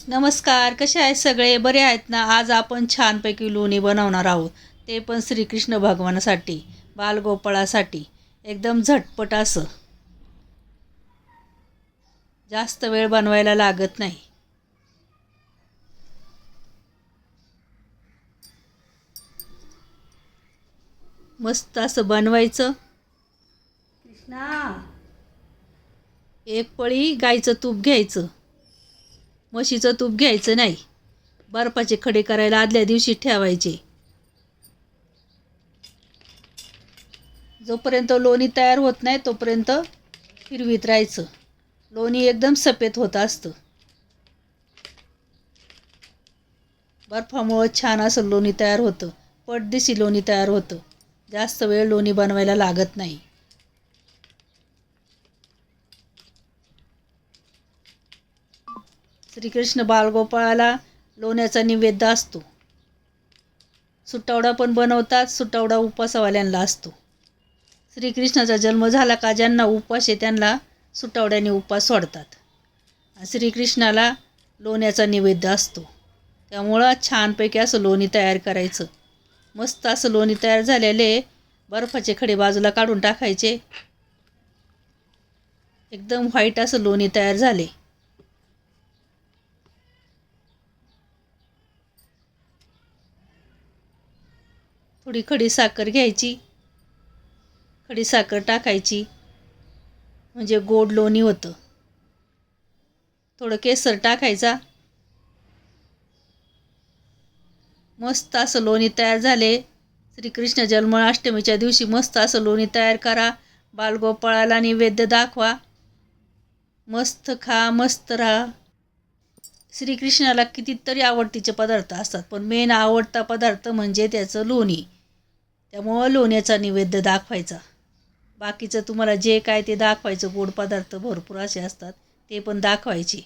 नमस्कार, कसे आहेत सगळे? बरे आहेत ना? आज आपण छानपैकी लोणी बनवणार आहोत. ते पण श्रीकृष्ण भगवानासाठी, बालगोपाळासाठी. एकदम झटपट असं. जास्त वेळ बनवायला लागत नाही. मस्त असं बनवायचं. कृष्णा, एक पळी गाईचं तूप घ्यायचं. म्हशीचं तूप घ्यायचं नाही. बर्फाचे खडे करायला आदल्या दिवशी ठेवायचे. जोपर्यंत लोणी तयार होत नाही तोपर्यंत फिरवीत राहायचं. लोणी एकदम सफेद होत असतं. बर्फामुळं छान असं लोणी तयार होतं. पटदिशी लोणी तयार होतं. जास्त वेळ लोणी बनवायला लागत नाही. श्रीकृष्ण बालगोपाळाला लोण्याचा नैवेद्य असतो. सुटवडा पण बनवतात. सुटवडा उपवासवाल्यांना असतो. श्रीकृष्णाचा जन्म झाला का ज्यांना उपवास आहे त्यांना सुटवड्याने उपवास सोडतात. श्रीकृष्णाला लोण्याचा नैवेद्य असतो. त्यामुळं छानपैकी असं लोणी तयार करायचं. मस्त असं लोणी तयार झालेले बर्फाचे खडे बाजूला काढून टाकायचे. एकदम व्हाईट असं लोणी तयार झाले. थोडी खडी साखर घ्यायची. खडी साखर टाकायची म्हणजे गोड लोणी होतं. थोडं केसर टाकायचा. मस्त असं लोणी तयार झाले. श्रीकृष्ण जन्माष्टमीच्या दिवशी मस्त असं लोणी तयार करा. बालगोपाळाला नैवेद्य दाखवा. मस्त खा, मस्त राहा. श्रीकृष्णाला कितीतरी आवडतीचे पदार्थ असतात, पण मेन आवडता पदार्थ म्हणजे त्याचं लोणी. त्यामुळं लोण्याचा नैवेद्य दाखवायचा. बाकीचं तुम्हाला जे काय ते दाखवायचं. गोड पदार्थ भरपूर असे असतात ते पण दाखवायचे.